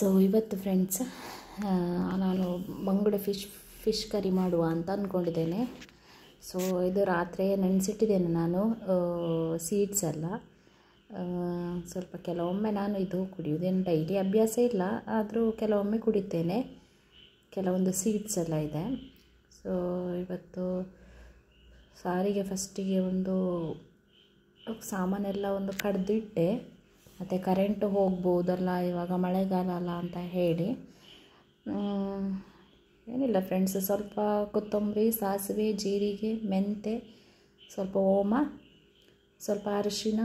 So ಇವತ್ತು friends ನಾನು ಬಂಗುಡೆ ಫಿಶ್ ಕರಿ ಮಾಡುವ ಅಂತ ಅಂದ್ಕೊಂಡಿದ್ದೇನೆ. ಸೊ ಇದು ರಾತ್ರಿ ನೆನೆಸಿಟ್ಟಿದ್ದೇನೆ ನಾನು ಸೀಡ್ಸ್ ಎಲ್ಲ. ಸ್ವಲ್ಪ ಕೆಲವೊಮ್ಮೆ ನಾನು ಇದು ಕುಡಿಯೋದೇನು ಡೈಲಿ ಅಭ್ಯಾಸ ಇಲ್ಲ, ಆದರೂ ಕೆಲವೊಮ್ಮೆ ಕುಡಿತೇನೆ. ಕೆಲವೊಂದು ಸೀಡ್ಸ್ ಎಲ್ಲ ಇದೆ. ಸೊ ಇವತ್ತು ಸಾರಿಗೆ ಫಸ್ಟಿಗೆ ಒಂದು ಸಾಮಾನೆಲ್ಲ ಒಂದು ಕಡ್ದು ಇಟ್ಟೆ. ಮತ್ತು ಕರೆಂಟು ಹೋಗ್ಬೋದಲ್ಲ, ಇವಾಗ ಮಳೆಗಾಲ ಅಲ್ಲ ಅಂತ ಹೇಳಿ. ಏನಿಲ್ಲ ಫ್ರೆಂಡ್ಸ್, ಸ್ವಲ್ಪ ಕೊತ್ತಂಬರಿ, ಸಾಸಿವೆ, ಜೀರಿಗೆ, ಮೆಂತೆ, ಸ್ವಲ್ಪ ಓಮ, ಸ್ವಲ್ಪ ಅರಿಶಿನ,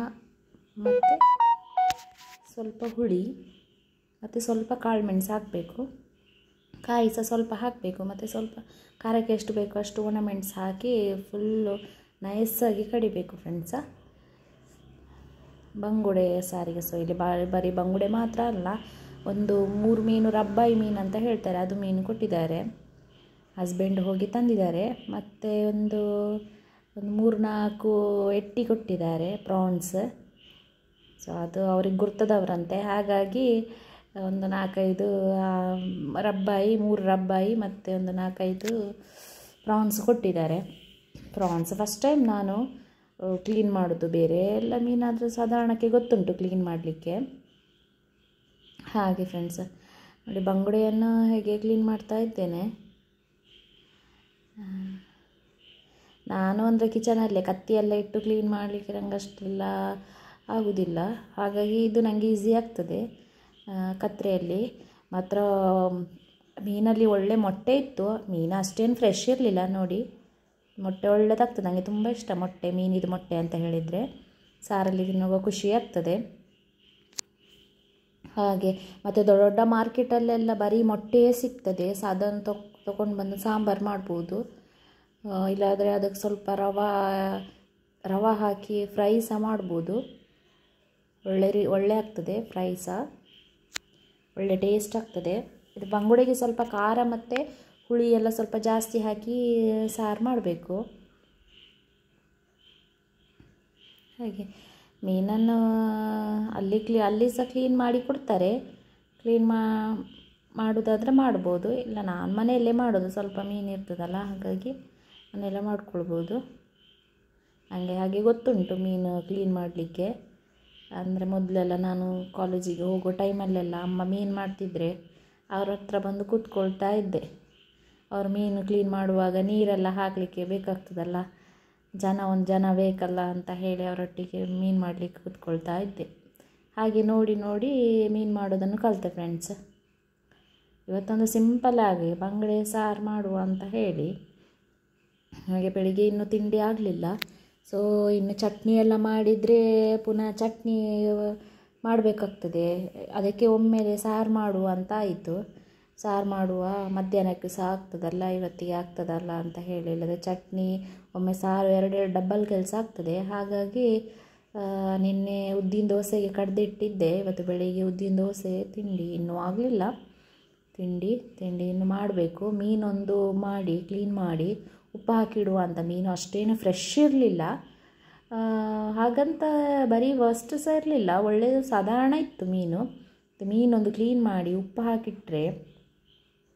ಮತ್ತು ಸ್ವಲ್ಪ ಹುಳಿ, ಮತ್ತು ಸ್ವಲ್ಪ ಕಾಳು ಮೆಣಸು ಹಾಕಬೇಕು. ಕಾಯಿ ಸಹ ಸ್ವಲ್ಪ ಹಾಕಬೇಕು. ಮತ್ತು ಸ್ವಲ್ಪ ಖಾರಕ್ಕೆ ಎಷ್ಟು ಬೇಕೋ ಅಷ್ಟು ಒಣಮೆಣಸು ಹಾಕಿ ಫುಲ್ಲು ನೈಸಾಗಿ ಕಡಿಬೇಕು ಫ್ರೆಂಡ್ಸ. ಬಂಗುಡೆ ಸಾರಿಗೆ. ಸೊ ಇಲ್ಲಿ ಬರೀ ಬಂಗುಡೆ ಮಾತ್ರ ಅಲ್ಲ, ಒಂದು 3 ಮೀನು, ರಬ್ಬಾಯಿ ಮೀನು ಅಂತ ಹೇಳ್ತಾರೆ, ಅದು ಮೀನು ಕೊಟ್ಟಿದ್ದಾರೆ. ಹಸ್ಬೆಂಡ್ ಹೋಗಿ ತಂದಿದ್ದಾರೆ. ಮತ್ತು ಒಂದು 3-4 ಎಟ್ಟಿ ಕೊಟ್ಟಿದ್ದಾರೆ, ಪ್ರಾನ್ಸ್. ಸೊ ಅದು ಅವ್ರಿಗೆ ಗುರ್ತದವರಂತೆ, ಹಾಗಾಗಿ ಒಂದು 4-5 ರಬ್ಬಾಯಿ, 3 ರಬ್ಬಾಯಿ ಮತ್ತು ಒಂದು 4-5 ಪ್ರಾನ್ಸ್ ಕೊಟ್ಟಿದ್ದಾರೆ. ಪ್ರಾನ್ಸ್ ಫಸ್ಟ್ ಟೈಮ್ ನಾನು ಕ್ಲೀನ್ ಮಾಡೋದು. ಬೇರೆ ಎಲ್ಲ ಮೀನಾದರೂ ಸಾಧಾರಣಕ್ಕೆ ಗೊತ್ತುಂಟು ಕ್ಲೀನ್ ಮಾಡಲಿಕ್ಕೆ. ಹಾಗೆ ಫ್ರೆಂಡ್ಸ್ ನೋಡಿ, ಬಂಗುಡೆಯನ್ನು ಹೇಗೆ ಕ್ಲೀನ್ ಮಾಡ್ತಾ ಇದ್ದೇನೆ ನಾನು. ಅಂದರೆ ಕಿಚನಲ್ಲೇ ಕತ್ತಿಯೆಲ್ಲ ಇಟ್ಟು ಕ್ಲೀನ್ ಮಾಡಲಿಕ್ಕೆ ನಂಗೆ ಅಷ್ಟೆಲ್ಲ ಆಗೋದಿಲ್ಲ, ಹಾಗಾಗಿ ಇದು ನನಗೆ ಈಸಿ ಆಗ್ತದೆ ಕತ್ತರಿಯಲ್ಲಿ. ಮಾತ್ರ ಮೀನಲ್ಲಿ ಒಳ್ಳೆ ಮೊಟ್ಟೆ ಇತ್ತು. ಮೀನು ಅಷ್ಟೇನು ಫ್ರೆಶ್ ಇರಲಿಲ್ಲ ನೋಡಿ. ಮೊಟ್ಟೆ ಒಳ್ಳೆದಾಗ್ತದೆ, ನನಗೆ ತುಂಬ ಇಷ್ಟ ಮೊಟ್ಟೆ, ಮೀನಿದು ಮೊಟ್ಟೆ ಅಂತ ಹೇಳಿದರೆ ಸಾರಲ್ಲಿ ತಿನ್ನುವಾಗ ಖುಷಿ ಆಗ್ತದೆ. ಹಾಗೆ ಮತ್ತು ದೊಡ್ಡ ದೊಡ್ಡ ಮಾರ್ಕೆಟಲ್ಲೆಲ್ಲ ಬರೀ ಮೊಟ್ಟೆಯೇ ಸಿಗ್ತದೆ. ಸೊ ಅದನ್ನು ತೊಗೊಂಡು ಬಂದು ಸಾಂಬಾರು ಮಾಡ್ಬೋದು. ಇಲ್ಲಾದರೆ ಅದಕ್ಕೆ ಸ್ವಲ್ಪ ರವೆ ಹಾಕಿ ಫ್ರೈ ಸಹ ಮಾಡ್ಬೋದು. ಒಳ್ಳೆ ಆಗ್ತದೆ ಫ್ರೈ ಸಹ, ಒಳ್ಳೆ ಟೇಸ್ಟ್ ಆಗ್ತದೆ. ಇದು ಬಂಗುಡೆಗೆ ಸ್ವಲ್ಪ ಖಾರ ಮತ್ತು ಹುಳಿ ಎಲ್ಲ ಸ್ವಲ್ಪ ಜಾಸ್ತಿ ಹಾಕಿ ಸಾರು ಮಾಡಬೇಕು. ಹಾಗೆ ಮೀನನ್ನು ಅಲ್ಲಿ ಸಹ ಕ್ಲೀನ್ ಮಾಡಿ ಕೊಡ್ತಾರೆ. ಕ್ಲೀನ್ ಮಾಡೋದಾದರೆ ಮಾಡ್ಬೋದು, ಇಲ್ಲ ನಾನು ಮನೆಯಲ್ಲೇ ಮಾಡೋದು. ಸ್ವಲ್ಪ ಮೀನು ಇರ್ತದಲ್ಲ, ಹಾಗಾಗಿ ಮನೆಯಲ್ಲೇ ಮಾಡ್ಕೊಳ್ಬೋದು. ನನಗೆ ಹಾಗೆ ಗೊತ್ತುಂಟು ಮೀನು ಕ್ಲೀನ್ ಮಾಡಲಿಕ್ಕೆ. ಅಂದರೆ ಮೊದಲೆಲ್ಲ ನಾನು ಕಾಲೇಜಿಗೆ ಹೋಗೋ ಟೈಮಲ್ಲೆಲ್ಲ ಅಮ್ಮ ಮೀನು ಮಾಡ್ತಿದ್ರೆ ಅವ್ರ ಹತ್ರ ಬಂದು ಕೂತ್ಕೊಳ್ತಾ ಇದ್ದೆ. ಅವ್ರು ಮೀನು ಕ್ಲೀನ್ ಮಾಡುವಾಗ ನೀರೆಲ್ಲ ಹಾಕಲಿಕ್ಕೆ ಬೇಕಾಗ್ತದಲ್ಲ, ಒಂದು ಜನ ಬೇಕಲ್ಲ ಅಂತ ಹೇಳಿ ಅವರೊಟ್ಟಿಗೆ ಮೀನು ಮಾಡಲಿಕ್ಕೆ ಕೂತ್ಕೊಳ್ತಾ ಇದ್ದೆ. ಹಾಗೆ ನೋಡಿ ನೋಡಿ ಮೀನು ಮಾಡೋದನ್ನು ಕಲಿತೆ ಫ್ರೆಂಡ್ಸ್. ಇವತ್ತೊಂದು ಸಿಂಪಲ್ ಆಗಿ ಬಂಗುಡೆ ಸಾರು ಮಾಡುವ ಅಂತ ಹೇಳಿ. ಹಾಗೆ ಬೆಳಿಗ್ಗೆ ಇನ್ನೂ ತಿಂಡಿ ಆಗಲಿಲ್ಲ. ಸೊ ಇನ್ನು ಚಟ್ನಿ ಎಲ್ಲ ಮಾಡಿದರೆ ಪುನಃ ಚಟ್ನಿ ಮಾಡಬೇಕಾಗ್ತದೆ. ಅದಕ್ಕೆ ಒಮ್ಮೆಲೆ ಸಾರು ಮಾಡುವ ಅಂತ ಆಯಿತು. ಸಾರು ಮಾಡುವ, ಮಧ್ಯಾಹ್ನಕ್ಕೆ ಸಹ ಆಗ್ತದಲ್ಲ, ಇವತ್ತಿಗೆ ಆಗ್ತದಲ್ಲ ಅಂತ ಹೇಳಿ. ಇಲ್ಲದೆ ಚಟ್ನಿ ಒಮ್ಮೆ ಸಾರು 2 ಡಬ್ಬಲ್ ಕೆಲಸ ಆಗ್ತದೆ. ಹಾಗಾಗಿ ನಿನ್ನೆ ಉದ್ದಿನ ದೋಸೆಗೆ ಕಡ್ದಿಟ್ಟಿದ್ದೆ. ಇವತ್ತು ಬೆಳಿಗ್ಗೆ ಉದ್ದಿನ ದೋಸೆ ತಿಂಡಿ ಇನ್ನೂ ಆಗಲಿಲ್ಲ. ತಿಂಡಿ ಇನ್ನು ಮಾಡಬೇಕು. ಮೀನೊಂದು ಮಾಡಿ ಕ್ಲೀನ್ ಮಾಡಿ ಉಪ್ಪು ಹಾಕಿಡುವ ಅಂತ. ಮೀನು ಅಷ್ಟೇನು ಫ್ರೆಶ್ ಇರಲಿಲ್ಲ, ಹಾಗಂತ ಬರೀ ವರ್ಸ್ಟ್ ಸಹ ಇರಲಿಲ್ಲ, ಒಳ್ಳೆಯದು ಸಾಧಾರಣ ಇತ್ತು ಮೀನು. ಮೀನೊಂದು ಕ್ಲೀನ್ ಮಾಡಿ ಉಪ್ಪು ಹಾಕಿಟ್ರೆ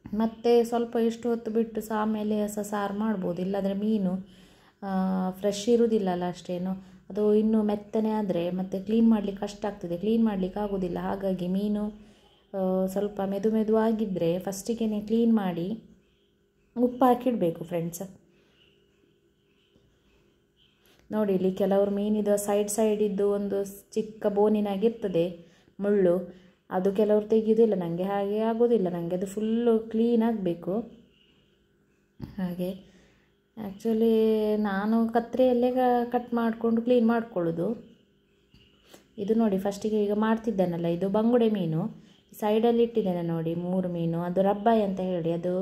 ಮತ್ತು ಸ್ವಲ್ಪ ಎಷ್ಟು ಹೊತ್ತು ಬಿಟ್ಟು ಸಹ ಆಮೇಲೆ ಸಾರು ಮಾಡ್ಬೋದು. ಇಲ್ಲಾಂದರೆ ಮೀನು ಫ್ರೆಶ್ ಇರುವುದಿಲ್ಲಲ್ಲ ಅಷ್ಟೇನು, ಅದು ಇನ್ನೂ ಮೆತ್ತನೆ ಆದರೆ ಮತ್ತು ಕ್ಲೀನ್ ಮಾಡಲಿಕ್ಕೆ ಕಷ್ಟ ಆಗ್ತದೆ, ಕ್ಲೀನ್ ಮಾಡಲಿಕ್ಕೆ ಆಗೋದಿಲ್ಲ. ಹಾಗಾಗಿ ಮೀನು ಸ್ವಲ್ಪ ಮೆದು ಆಗಿದ್ದರೆ ಫಸ್ಟಿಗೆ ಕ್ಲೀನ್ ಮಾಡಿ ಉಪ್ಪು ಹಾಕಿಡಬೇಕು ಫ್ರೆಂಡ್ಸ್. ನೋಡಿ, ಇಲ್ಲಿ ಕೆಲವರು ಮೀನಿದು ಸೈಡಿದ್ದು ಒಂದು ಚಿಕ್ಕ ಬೋನಿನಾಗಿರ್ತದೆ ಮುಳ್ಳು, ಅದು ಕೆಲವರು ತೆಗೆಯೋದಿಲ್ಲ. ನನಗೆ ಹಾಗೆ ಆಗೋದಿಲ್ಲ, ನನಗೆ ಅದು ಫುಲ್ಲು ಕ್ಲೀನ್ ಆಗಬೇಕು. ಹಾಗೆ ಆ್ಯಕ್ಚುಲಿ ನಾನು ಕತ್ತರಿಯಲ್ಲೇ ಕಟ್ ಮಾಡಿಕೊಂಡು ಕ್ಲೀನ್ ಮಾಡ್ಕೊಳ್ಳೋದು. ಇದು ನೋಡಿ, ಫಸ್ಟಿಗೆ ಈಗ ಮಾಡ್ತಿದ್ದೇನಲ್ಲ, ಇದು ಬಂಗುಡೆ ಮೀನು ಸೈಡಲ್ಲಿ ಇಟ್ಟಿದ್ದೇನೆ ನೋಡಿ, 3 ಮೀನು. ಅದು ರಬ್ಬಾಯಿ ಅಂತ ಹೇಳಿ, ಅದು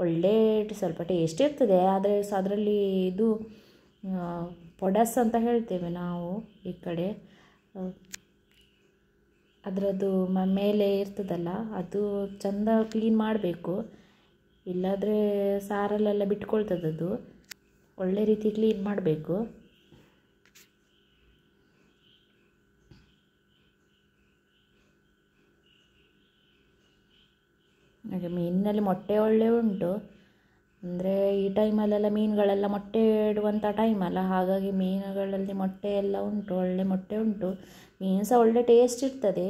ಒಳ್ಳೆ ಸ್ವಲ್ಪ ಟೇಸ್ಟ್ ಇರ್ತದೆ. ಆದರೆ ಅದರಲ್ಲಿ ಇದು ಪೊಡಸ್ ಅಂತ ಹೇಳ್ತೇವೆ ನಾವು ಈ ಕಡೆ, ಅದರದ್ದು ಮೇಲೆ ಇರ್ತದಲ್ಲ, ಅದು ಚೆಂದ ಕ್ಲೀನ್ ಮಾಡಬೇಕು. ಇಲ್ಲಾದರೆ ಸಾರಲ್ಲೆಲ್ಲ ಬಿಟ್ಕೊಳ್ತದದು. ಒಳ್ಳೆ ರೀತಿ ಕ್ಲೀನ್ ಮಾಡಬೇಕು. ಹಾಗೆ ಮೀನಿನಲ್ಲಿ ಮೊಟ್ಟೆ ಒಳ್ಳೆ ಉಂಟು. ಅಂದರೆ ಈ ಟೈಮಲ್ಲೆಲ್ಲ ಮೀನುಗಳೆಲ್ಲ ಮೊಟ್ಟೆ ಇಡುವಂಥ ಟೈಮಲ್ಲ, ಹಾಗಾಗಿ ಮೀನುಗಳಲ್ಲಿ ಮೊಟ್ಟೆ ಎಲ್ಲ ಉಂಟು, ಒಳ್ಳೆ ಮೊಟ್ಟೆ ಉಂಟು. ಮೀನು ಸಹ ಒಳ್ಳೆ ಟೇಸ್ಟ್ ಇರ್ತದೆ,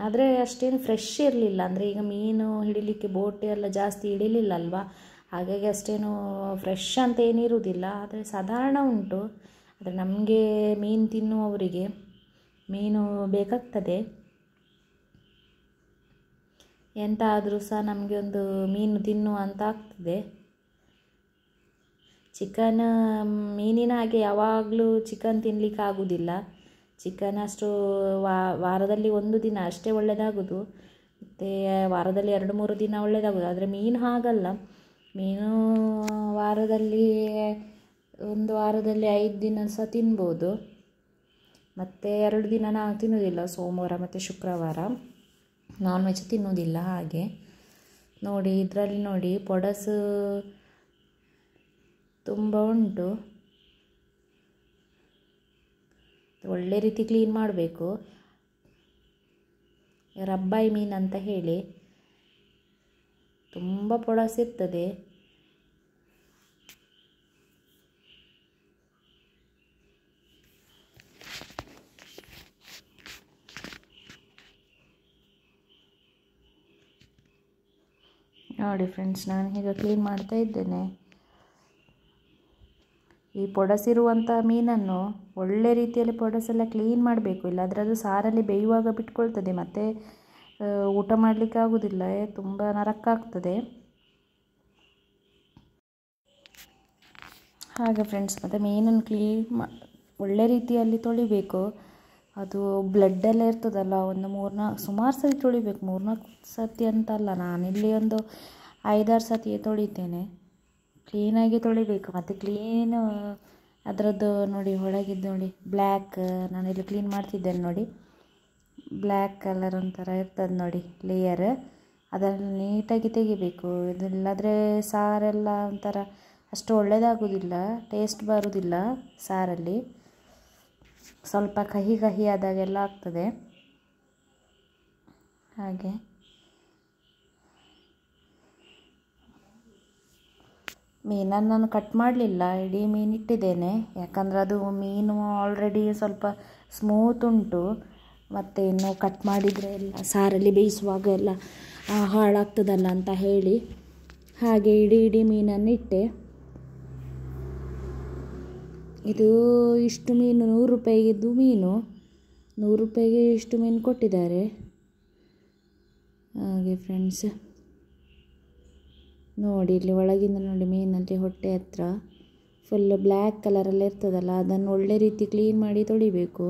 ಆದರೆ ಅಷ್ಟೇನು ಫ್ರೆಶ್ ಇರಲಿಲ್ಲ. ಅಂದರೆ ಈಗ ಮೀನು ಹಿಡಿಲಿಕ್ಕೆ ಬೋಟ್ ಎಲ್ಲ ಜಾಸ್ತಿ ಹಿಡಿಲಿಲ್ಲ ಅಲ್ವಾ, ಹಾಗಾಗಿ ಅಷ್ಟೇನು ಫ್ರೆಶ್ ಅಂತ ಏನಿರುವುದಿಲ್ಲ. ಆದರೆ ಸಾಧಾರಣ ಉಂಟು. ಆದರೆ ನಮಗೆ ಮೀನು ತಿನ್ನುವವರಿಗೆ ಮೀನು ಬೇಕಾಗ್ತದೆ. ಎಂತ ಆದರೂ ಸಹ ನಮಗೆ ಒಂದು ಮೀನು ತಿನ್ನುವ ಅಂತ ಆಗ್ತದೆ. ಚಿಕನ್ ಮೀನಿನ ಹಾಗೆ ಯಾವಾಗಲೂ ಚಿಕನ್ ತಿನ್ನಲಿಕ್ಕೆ ಆಗೋದಿಲ್ಲ. ಚಿಕನ್ ಅಷ್ಟು ವಾರದಲ್ಲಿ 1 ದಿನ ಅಷ್ಟೇ ಒಳ್ಳೆಯದಾಗೋದು, ಮತ್ತು ವಾರದಲ್ಲಿ 2-3 ದಿನ ಒಳ್ಳೆಯದಾಗೋದು. ಆದರೆ ಮೀನು ಹಾಗಲ್ಲ. ಮೀನು ಒಂದು ವಾರದಲ್ಲಿ 5 ದಿನ ಸಹ ತಿನ್ಬೋದು. ಮತ್ತು 2 ದಿನ ನಾವು ತಿನ್ನೋದಿಲ್ಲ, ಸೋಮವಾರ ಮತ್ತು ಶುಕ್ರವಾರ ನಾನ್ ವೆಜ್ ತಿನ್ನೋದಿಲ್ಲ. ಹಾಗೆ ನೋಡಿ, ಇದರಲ್ಲಿ ನೋಡಿ ಪೊಡಸು ತುಂಬ ಉಂಟು. ಒಳ್ಳೆ ರೀತಿ ಕ್ಲೀನ್ ಮಾಡಬೇಕು. ರಬ್ಬಾಯಿ ಮೀನು ಅಂತ ಹೇಳಿ ತುಂಬ ಪೊಡಸಿರ್ತದೆ. ನೋಡಿ ಫ್ರೆಂಡ್ಸ್, ನಾನು ಈಗ ಕ್ಲೀನ್ ಮಾಡ್ತಾ ಇದ್ದೇನೆ. ಈ ಪೊಡಸಿರುವಂಥ ಮೀನನ್ನು ಒಳ್ಳೆ ರೀತಿಯಲ್ಲಿ ಪೊಡಸೆಲ್ಲ ಕ್ಲೀನ್ ಮಾಡಬೇಕು, ಇಲ್ಲಾಂದರೆ ಅದು ಸಾರಲ್ಲಿ ಬೇಯುವಾಗ ಬಿಟ್ಕೊಳ್ತದೆ, ಮತ್ತು ಊಟ ಮಾಡಲಿಕ್ಕೆ ಆಗೋದಿಲ್ಲ, ತುಂಬ ನರಕಾಗ್ತದೆ. ಹಾಗೆ ಫ್ರೆಂಡ್ಸ್, ಮತ್ತು ಮೀನನ್ನು ಒಳ್ಳೆ ರೀತಿಯಲ್ಲಿ ತೊಳಿಬೇಕು. ಅದು ಬ್ಲಡ್ಡೆಲ್ಲ ಇರ್ತದಲ್ಲ, ಒಂದು 3-4 ಸುಮಾರು ಸತಿ ತೊಳಿಬೇಕು. 3-4 ಸತಿ ಅಂತಲ್ಲ, ನಾನಿಲ್ಲಿ ಒಂದು 5-6 ಸತಿ ತೊಳಿತೇನೆ. ಕ್ಲೀನಾಗಿ ತೊಳಿಬೇಕು. ಮತ್ತು ಕ್ಲೀನು ಅದರದ್ದು ನೋಡಿ, ಒಳಗಿದ್ದು ನೋಡಿ ಬ್ಲ್ಯಾಕ್, ನಾನಿಲ್ಲಿ ಕ್ಲೀನ್ ಮಾಡ್ತಿದ್ದೇನೆ ನೋಡಿ, ಬ್ಲ್ಯಾಕ್ ಕಲರ್ ಒಂಥರ ಇರ್ತದೆ ನೋಡಿ ಲೇಯರ್, ಅದನ್ನು ನೀಟಾಗಿ ತೆಗಿಬೇಕು. ಇದಿಲ್ಲಾದರೆ ಸಾರೆಲ್ಲ ಒಂಥರ ಅಷ್ಟು ಒಳ್ಳೆಯದಾಗೋದಿಲ್ಲ, ಟೇಸ್ಟ್ ಬರೋದಿಲ್ಲ ಸಾರಲ್ಲಿ. ಸ್ವಲ್ಪ ಕಹಿ ಕಹಿ ಆದಾಗೆಲ್ಲ ಆಗ್ತದೆ. ಹಾಗೆ ಮೀನನ್ನು ನಾನು ಕಟ್ ಮಾಡಲಿಲ್ಲ, ಇಡೀ ಮೀನು ಇಟ್ಟಿದ್ದೇನೆ. ಯಾಕಂದರೆ ಅದು ಮೀನು ಆಲ್ರೆಡಿ ಸ್ವಲ್ಪ ಸ್ಮೂತ್ ಉಂಟು, ಮತ್ತು ಇನ್ನು ಕಟ್ ಮಾಡಿದರೆ ಎಲ್ಲ ಸಾರಲ್ಲಿ ಬೇಯಿಸುವಾಗ ಎಲ್ಲ ಹಾಳಾಗ್ತದಲ್ಲ ಅಂತ ಹೇಳಿ ಹಾಗೆ ಇಡೀ ಮೀನನ್ನು ಇಟ್ಟೆ. ಇದು ಇಷ್ಟು ಮೀನು 100 ರೂಪಾಯಿಗಿದ್ದು ಮೀನು, 100 ರೂಪಾಯಿಗೆ ಇಷ್ಟು ಮೀನು ಕೊಟ್ಟಿದ್ದಾರೆ. ಹಾಗೆ ಫ್ರೆಂಡ್ಸ್ ನೋಡಿ, ಇಲ್ಲಿ ಒಳಗಿಂದ ನೋಡಿ ಮೀನಲ್ಲಿ ಹೊಟ್ಟೆ ಹತ್ರ ಫುಲ್ ಬ್ಲ್ಯಾಕ್ ಕಲರಲ್ಲಿ ಇರ್ತದಲ್ಲ, ಅದನ್ನು ಒಳ್ಳೆ ರೀತಿ ಕ್ಲೀನ್ ಮಾಡಿ ತೊಳಿಬೇಕು.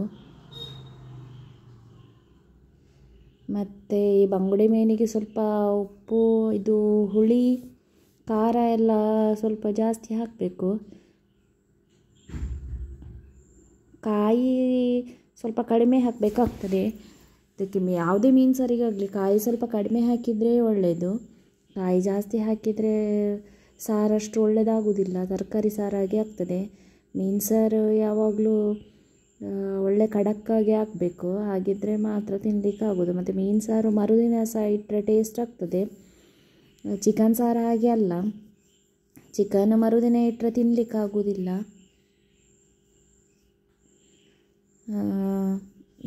ಮತ್ತು ಈ ಬಂಗುಡೆ ಮೀನಿಗೆ ಸ್ವಲ್ಪ ಉಪ್ಪು, ಇದು ಹುಳಿ, ಖಾರ ಎಲ್ಲ ಸ್ವಲ್ಪ ಜಾಸ್ತಿ ಹಾಕಬೇಕು. ಕಾಯಿ ಸ್ವಲ್ಪ ಕಡಿಮೆ ಹಾಕಬೇಕಾಗ್ತದೆ. ಅದಕ್ಕೆ ಯಾವುದೇ ಮೀನು ಸಾರಿಗಾಗಲಿ ಕಾಯಿ ಸ್ವಲ್ಪ ಕಡಿಮೆ ಹಾಕಿದರೆ ಒಳ್ಳೆಯದು. ಕಾಯಿ ಜಾಸ್ತಿ ಹಾಕಿದರೆ ಸಾರಷ್ಟು ಒಳ್ಳೆಯದಾಗೋದಿಲ್ಲ, ತರಕಾರಿ ಸಾರಾಗಿ ಆಗ್ತದೆ. ಮೀನು ಸಾರು ಯಾವಾಗಲೂ ಒಳ್ಳೆ ಖಡಕ್ಕಾಗಿ ಹಾಕಬೇಕು, ಹಾಗಿದ್ದರೆ ಮಾತ್ರ ತಿನ್ನಲಿಕ್ಕೆ ಆಗೋದು. ಮತ್ತು ಮೀನು ಸಾರು ಮರುದಿನ ಸಹ ಇಟ್ಟರೆ ಟೇಸ್ಟ್ ಆಗ್ತದೆ. ಚಿಕನ್ ಸಾರು ಹಾಗೆ ಅಲ್ಲ, ಚಿಕನ್ ಮರುದಿನ ಇಟ್ಟರೆ ತಿನ್ನಲಿಕ್ಕೆ ಆಗೋದಿಲ್ಲ.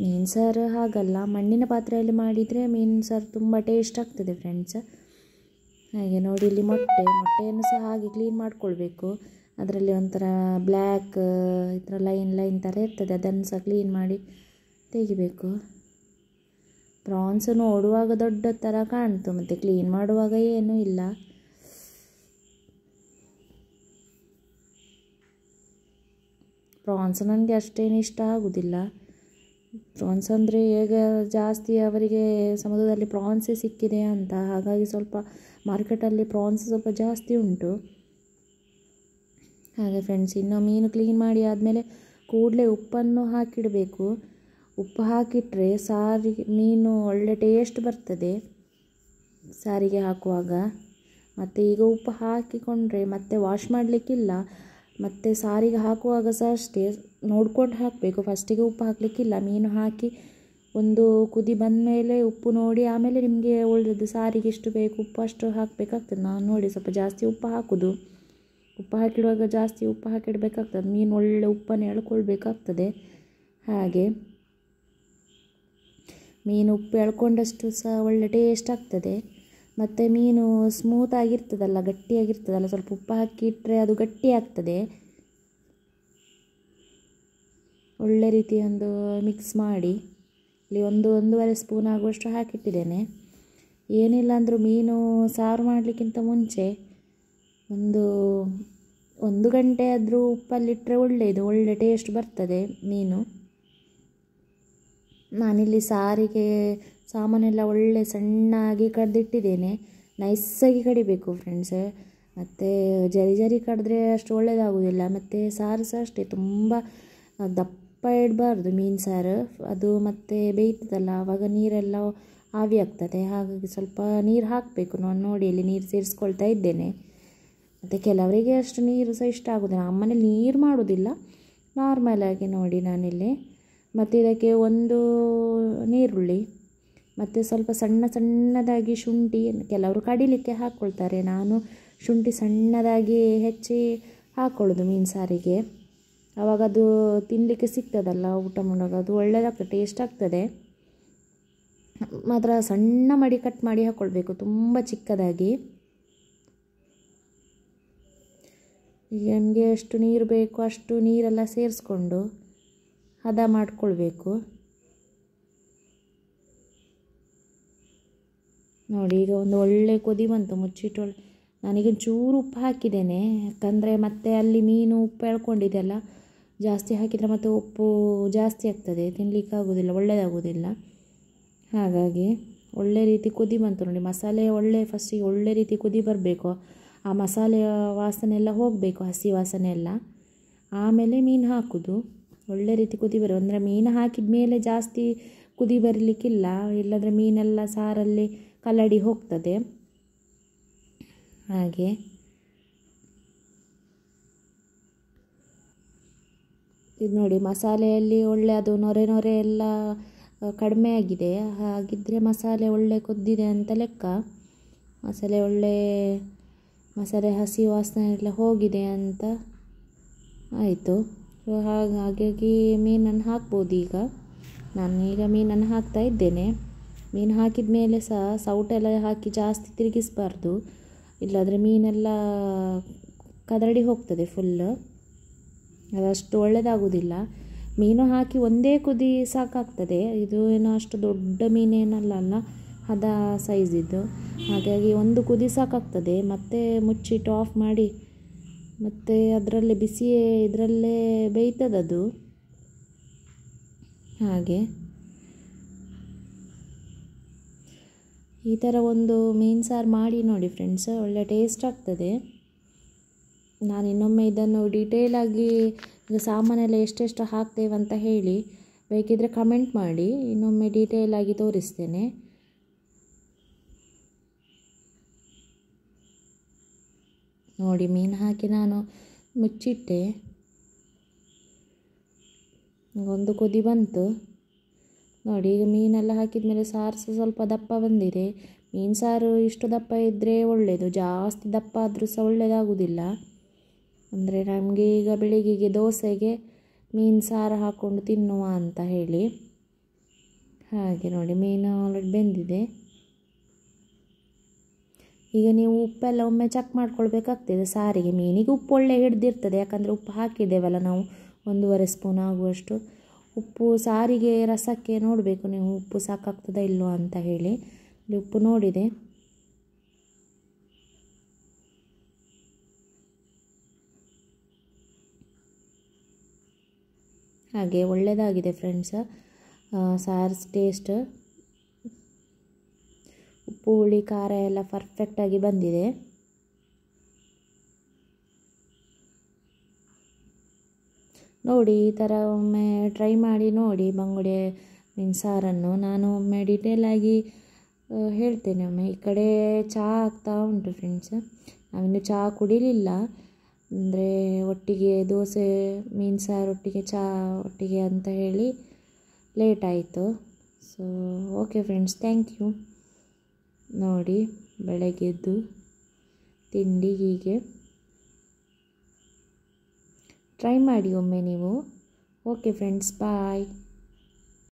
ಮೀನು ಸಾರು ಹಾಗಲ್ಲ, ಮಣ್ಣಿನ ಪಾತ್ರೆಯಲ್ಲಿ ಮಾಡಿದರೆ ಮೀನು ಸಾರು ತುಂಬ ಟೇಸ್ಟ್ ಆಗ್ತದೆ ಫ್ರೆಂಡ್ಸ್. ಹಾಗೆ ನೋಡಿ, ಇಲ್ಲಿ ಮೊಟ್ಟೆಯನ್ನು ಸಹ ಹಾಗೆ ಕ್ಲೀನ್ ಮಾಡಿಕೊಳ್ಬೇಕು. ಅದರಲ್ಲಿ ಒಂಥರ ಬ್ಲ್ಯಾಕ್ ಈ ಥರ ಲೈನ್ ಥರ ಇರ್ತದೆ, ಅದನ್ನು ಸಹ ಕ್ಲೀನ್ ಮಾಡಿ ತೆಗಿಬೇಕು. ಪ್ರಾನ್ಸ್ ನೋಡುವಾಗ ದೊಡ್ಡ ಥರ ಕಾಣ್ತು, ಮತ್ತು ಕ್ಲೀನ್ ಮಾಡುವಾಗ ಏನೂ ಇಲ್ಲ. ಪ್ರಾನ್ಸ್ ನನಗೆ ಅಷ್ಟೇನು ಇಷ್ಟ ಆಗೋದಿಲ್ಲ. ಪ್ರಾನ್ಸ್ ಅಂದರೆ ಈಗ ಜಾಸ್ತಿ ಅವರಿಗೆ ಸಮುದ್ರದಲ್ಲಿ ಪ್ರಾನ್ಸೇ ಸಿಕ್ಕಿದೆ ಅಂತ, ಹಾಗಾಗಿ ಸ್ವಲ್ಪ ಮಾರ್ಕೆಟಲ್ಲಿ ಪ್ರಾನ್ಸ್ ಸ್ವಲ್ಪ ಜಾಸ್ತಿ ಉಂಟು. ಹಾಗೆ ಫ್ರೆಂಡ್ಸ್, ಇನ್ನು ಮೀನು ಕ್ಲೀನ್ ಮಾಡಿ ಆದಮೇಲೆ ಕೂಡಲೇ ಉಪ್ಪನ್ನು ಹಾಕಿಡಬೇಕು. ಉಪ್ಪು ಹಾಕಿಟ್ರೆ ಸಾರಿಗೆ ಮೀನು ಒಳ್ಳೆ ಟೇಸ್ಟ್ ಬರ್ತದೆ ಸಾರಿಗೆ ಹಾಕುವಾಗ. ಮತ್ತು ಈಗ ಉಪ್ಪು ಹಾಕಿಕೊಂಡ್ರೆ ಮತ್ತೆ ವಾಶ್ ಮಾಡಲಿಕ್ಕಿಲ್ಲ, ಮತ್ತು ಸಾರಿಗೆ ಹಾಕುವಾಗ ಸಹ ಅಷ್ಟೇ ನೋಡ್ಕೊಂಡು ಹಾಕಬೇಕು. ಫಸ್ಟಿಗೆ ಉಪ್ಪು ಹಾಕಲಿಕ್ಕಿಲ್ಲ, ಮೀನು ಹಾಕಿ ಒಂದು ಕುದಿ ಬಂದ ಮೇಲೆ ಉಪ್ಪು ನೋಡಿ ಆಮೇಲೆ ನಿಮಗೆ ಉಳಿದದ್ದು ಸಾರಿಗೆ ಎಷ್ಟು ಬೇಕು ಉಪ್ಪು ಅಷ್ಟು ಹಾಕಬೇಕಾಗ್ತದೆ. ನಾನು ನೋಡಿ ಸ್ವಲ್ಪ ಜಾಸ್ತಿ ಉಪ್ಪು ಹಾಕೋದು. ಉಪ್ಪು ಹಾಕಿಡುವಾಗ ಜಾಸ್ತಿ ಉಪ್ಪು ಹಾಕಿಡಬೇಕಾಗ್ತದೆ. ಮೀನು ಒಳ್ಳೆ ಉಪ್ಪನ್ನು ಎಳ್ಕೊಳ್ಬೇಕಾಗ್ತದೆ. ಹಾಗೆ ಮೀನು ಉಪ್ಪು ಎಳ್ಕೊಂಡಷ್ಟು ಸಹ ಒಳ್ಳೆ ಟೇಸ್ಟ್ ಆಗ್ತದೆ. ಮತ್ತು ಮೀನು ಸ್ಮೂತಾಗಿರ್ತದಲ್ಲ, ಗಟ್ಟಿಯಾಗಿರ್ತದಲ್ಲ, ಸ್ವಲ್ಪ ಉಪ್ಪು ಹಾಕಿಟ್ರೆ ಅದು ಗಟ್ಟಿ ಆಗ್ತದೆ. ಒಳ್ಳೆ ರೀತಿ ಒಂದು ಮಿಕ್ಸ್ ಮಾಡಿ ಇಲ್ಲಿ 1-1.5 ಸ್ಪೂನ್ ಆಗುವಷ್ಟು ಹಾಕಿಟ್ಟಿದ್ದೇನೆ. ಏನಿಲ್ಲ ಅಂದರೂ ಮೀನು ಸಾರು ಮಾಡಲಿಕ್ಕಿಂತ ಮುಂಚೆ ಒಂದು ಗಂಟೆ ಆದರೂ ಉಪ್ಪಲ್ಲಿಟ್ಟರೆ ಒಳ್ಳೆಯದು, ಒಳ್ಳೆ ಟೇಸ್ಟ್ ಬರ್ತದೆ ಮೀನು. ನಾನಿಲ್ಲಿ ಸಾರಿಗೆ ಸಾಮಾನೆಲ್ಲ ಒಳ್ಳೆ ಸಣ್ಣಾಗಿ ಕಡ್ದಿಟ್ಟಿದ್ದೇನೆ. ನೈಸಾಗಿ ಕಡಿಬೇಕು ಫ್ರೆಂಡ್ಸ್. ಮತ್ತು ಜರಿ ಕಡಿದ್ರೆ ಅಷ್ಟು ಒಳ್ಳೆಯದಾಗೋದಿಲ್ಲ. ಮತ್ತು ಸಾರು ಸಹ ಅಷ್ಟೇ, ತುಂಬ ದಪ್ಪ ಇಡಬಾರ್ದು ಮೀನು ಸಾರು. ಅದು ಮತ್ತು ಬೇಯ್ತದಲ್ಲ ಆವಾಗ ನೀರೆಲ್ಲ ಆವಿ ಆಗ್ತದೆ. ಹಾಗಾಗಿ ಸ್ವಲ್ಪ ನೀರು ಹಾಕಬೇಕು. ನಾನು ನೋಡಿ ಇಲ್ಲಿ ನೀರು ಸೇರಿಸ್ಕೊಳ್ತಾ ಇದ್ದೇನೆ. ಮತ್ತು ಕೆಲವರಿಗೆ ಅಷ್ಟು ನೀರು ಸಹ ಇಷ್ಟ ಆಗೋದಿಲ್ಲ. ನಮ್ಮನೇಲಿ ನೀರು ಮಾಡೋದಿಲ್ಲ, ನಾರ್ಮಲಾಗಿ ನೋಡಿ ನಾನಿಲ್ಲಿ. ಮತ್ತು ಇದಕ್ಕೆ 1 ನೀರುಳ್ಳಿ ಮತ್ತು ಸ್ವಲ್ಪ ಸಣ್ಣದಾಗಿ ಶುಂಠಿ, ಕೆಲವರು ಕಡಿಲಿಕ್ಕೆ ಹಾಕ್ಕೊಳ್ತಾರೆ. ನಾನು ಶುಂಠಿ ಸಣ್ಣದಾಗಿ ಹೆಚ್ಚಿ ಹಾಕ್ಕೊಳ್ಳೋದು ಮೀನು ಸಾರಿಗೆ. ಆವಾಗ ಅದು ತಿನ್ನಲಿಕ್ಕೆ ಸಿಗ್ತದಲ್ಲ ಊಟ ಮಾಡುವಾಗ, ಅದು ಒಳ್ಳೆಯದಾಗ್ತದೆ, ಟೇಸ್ಟ್ ಆಗ್ತದೆ. ಮಾತ್ರ ಸಣ್ಣ ಮಾಡಿ ಕಟ್ ಮಾಡಿ ಹಾಕ್ಕೊಳ್ಬೇಕು, ತುಂಬ ಚಿಕ್ಕದಾಗಿ. ಈಗ ನಮಗೆ ಎಷ್ಟು ನೀರು ಬೇಕು ಅಷ್ಟು ನೀರೆಲ್ಲ ಸೇರಿಸ್ಕೊಂಡು ಹದ ಮಾಡಿಕೊಳ್ಬೇಕು. ನೋಡಿ ಈಗ ಒಂದು ಒಳ್ಳೆ ಕೊದಿ ಬಂತು. ಮುಚ್ಚಿಟ್ಟು ನಾನೀಗ ಚೂರು ಉಪ್ಪು ಹಾಕಿದ್ದೇನೆ, ಯಾಕಂದರೆ ಮತ್ತೆ ಅಲ್ಲಿ ಮೀನು ಉಪ್ಪು ಎಳ್ಕೊಂಡಿದೆಯಲ್ಲ, ಜಾಸ್ತಿ ಹಾಕಿದರೆ ಮತ್ತು ಉಪ್ಪು ಜಾಸ್ತಿ ಆಗ್ತದೆ, ತಿನ್ನಲಿಕ್ಕಾಗೋದಿಲ್ಲ, ಒಳ್ಳೆಯದಾಗೋದಿಲ್ಲ. ಹಾಗಾಗಿ ಒಳ್ಳೆ ರೀತಿ ಕುದಿ ಬಂತು ನೋಡಿ. ಮಸಾಲೆ ಫಸ್ಟಿಗೆ ಒಳ್ಳೆ ರೀತಿ ಕುದಿ ಬರಬೇಕು. ಆ ಮಸಾಲೆಯ ವಾಸನೆ ಎಲ್ಲ ಹೋಗಬೇಕು, ಹಸಿ ವಾಸನೆ ಎಲ್ಲ. ಆಮೇಲೆ ಮೀನು ಹಾಕೋದು. ಒಳ್ಳೆ ರೀತಿ ಕುದಿ ಅಂದರೆ ಮೀನು ಹಾಕಿದ ಮೇಲೆ ಜಾಸ್ತಿ ಕುದಿ ಬರಲಿಕ್ಕಿಲ್ಲ, ಇಲ್ಲಾಂದರೆ ಮೀನೆಲ್ಲ ಸಾರಲ್ಲಿ ಕಲ್ಲಡಿ ಹೋಗ್ತದೆ. ಹಾಗೆ ಇದು ನೋಡಿ ಮಸಾಲೆಯಲ್ಲಿ ಒಳ್ಳೆ ಅದು ನೊರೆ ಎಲ್ಲ ಕಡಿಮೆ ಆಗಿದೆ. ಹಾಗಿದ್ದರೆ ಮಸಾಲೆ ಒಳ್ಳೆ ಕುದ್ದಿದೆ ಅಂತ ಲೆಕ್ಕ. ಮಸಾಲೆ ಹಸಿ ವಾಸನೆ ಎಲ್ಲ ಹೋಗಿದೆ ಅಂತ ಆಯಿತು. ಸೊ ಹಾಗಾಗಿ ಮೀನನ್ನು ಹಾಕ್ಬೋದು. ಈಗ ನಾನೀಗ ಮೀನನ್ನು ಹಾಕ್ತಾ ಇದ್ದೇನೆ. ಮೀನು ಹಾಕಿದ ಮೇಲೆ ಸಹ ಸೌಟೆಲ್ಲ ಹಾಕಿ ಜಾಸ್ತಿ ತಿರುಗಿಸಬಾರ್ದು, ಇಲ್ಲಾಂದರೆ ಮೀನೆಲ್ಲ ಕದಡಿ ಹೋಗ್ತದೆ ಫುಲ್ಲು, ಅದಷ್ಟು ಒಳ್ಳೆಯದಾಗೋದಿಲ್ಲ. ಮೀನು ಹಾಕಿ ಒಂದೇ ಕುದಿ ಸಾಕಾಗ್ತದೆ. ಇದು ಏನೋ ಅಷ್ಟು ದೊಡ್ಡ ಮೀನೇನಲ್ಲ, ಹದ ಸೈಜಿದ್ದು. ಹಾಗಾಗಿ ಒಂದು ಕುದಿ ಸಾಕಾಗ್ತದೆ. ಮತ್ತೆ ಮುಚ್ಚಿಟ್ಟು ಆಫ್ ಮಾಡಿ ಮತ್ತು ಅದರಲ್ಲೇ ಇದರಲ್ಲೇ ಬೇಯ್ತದದು. ಹಾಗೆ ಈ ಥರ ಒಂದು ಮೀನು ಸಾರು ಮಾಡಿ ನೋಡಿ ಫ್ರೆಂಡ್ಸ್, ಒಳ್ಳೆ ಟೇಸ್ಟ್ ಆಗ್ತದೆ. ನಾನು ಇನ್ನೊಮ್ಮೆ ಇದನ್ನು ಡೀಟೇಲಾಗಿ ಸಾಮಾನೆಲ್ಲ ಎಷ್ಟೆಷ್ಟು ಹಾಕ್ತೇವೆ ಅಂತ ಹೇಳಿ ಬೇಕಿದ್ದರೆ ಕಮೆಂಟ್ ಮಾಡಿ, ಇನ್ನೊಮ್ಮೆ ಡೀಟೇಲಾಗಿ ತೋರಿಸ್ತೇನೆ. ನೋಡಿ ಮೀನು ಹಾಕಿ ನಾನು ಮುಚ್ಚಿಟ್ಟೆ. ಒಂದು ಕುದಿ ಬಂತು ನೋಡಿ. ಈಗ ಮೀನೆಲ್ಲ ಹಾಕಿದ ಮೇಲೆ ಸಾರು ಸಹ ಸ್ವಲ್ಪ ದಪ್ಪ ಬಂದಿದೆ. ಮೀನು ಸಾರು ಇಷ್ಟು ದಪ್ಪ ಇದ್ದರೆ ಒಳ್ಳೆಯದು, ಜಾಸ್ತಿ ದಪ್ಪ ಆದರೂ ಸಹ ಒಳ್ಳೆಯದಾಗೋದಿಲ್ಲ. ಅಂದರೆ ನಮಗೆ ಈಗ ಬೆಳಿಗ್ಗೆಗೆ ದೋಸೆಗೆ ಮೀನು ಸಾರು ಹಾಕ್ಕೊಂಡು ತಿನ್ನುವ ಅಂತ ಹೇಳಿ. ಹಾಗೆ ನೋಡಿ ಮೀನು ಆಲ್ರೆಡಿ ಬೆಂದಿದೆ. ಈಗ ನೀವು ಉಪ್ಪೆಲ್ಲ ಒಮ್ಮೆ ಚೆಕ್ ಮಾಡ್ಕೊಳ್ಬೇಕಾಗ್ತದೆ ಸಾರಿಗೆ. ಮೀನಿಗೆ ಉಪ್ಪು ಒಳ್ಳೆ ಹಿಡ್ದಿರ್ತದೆ, ಯಾಕಂದರೆ ಉಪ್ಪು ಹಾಕಿದ್ದೇವಲ್ಲ ನಾವು 1.5 ಸ್ಪೂನ್ ಆಗುವಷ್ಟು. ಉಪ್ಪು ಸಾರಿಗೆ ರಸಕ್ಕೆ ನೋಡಬೇಕು ನೀವು ಉಪ್ಪು ಸಾಕಾಗ್ತದಾ ಇಲ್ಲೋ ಅಂತ ಹೇಳಿ. ಇಲ್ಲಿ ಉಪ್ಪು ನೋಡಿದೆ. ಹಾಗೆ ಒಳ್ಳೆಯದಾಗಿದೆ ಫ್ರೆಂಡ್ಸ್ ಸಾರು ಟೇಸ್ಟ್. ಉಪ್ಪು ಹುಳಿ ಖಾರ ಎಲ್ಲ ಪರ್ಫೆಕ್ಟಾಗಿ ಬಂದಿದೆ. ನೋಡಿ ಈ ಥರ ಒಮ್ಮೆ ಟ್ರೈ ಮಾಡಿ ನೋಡಿ ಬಂಗುಡೆ ಮೀನು ಸಾರನ್ನು. ನಾನು ಒಮ್ಮೆ ಡೀಟೇಲಾಗಿ ಹೇಳ್ತೇನೆ. ಒಮ್ಮೆ ಈ ಕಡೆ ಚಹಾ ಆಗ್ತಾ ಉಂಟು ಫ್ರೆಂಡ್ಸ್. ನಾವಿನ್ನು ಚಹಾ ಕುಡಿಲಿಲ್ಲ, ಅಂದರೆ ಒಟ್ಟಿಗೆ ದೋಸೆ ಮೀನು ಸಾರು ಒಟ್ಟಿಗೆ ಚಹಾ ಒಟ್ಟಿಗೆ ಅಂತ ಹೇಳಿ ಲೇಟ್ ಆಯಿತು. So okay friends, thank you. ನೋಡಿ, ಬೆಳಗ್ಗೆದ್ದು ತಿಂಡಿ ಹೀಗೆ ಟ್ರೈ ಮಾಡಿ ಒಮ್ಮೆ ನೀವು. ಓಕೆ ಫ್ರೆಂಡ್ಸ್, ಬಾಯ್.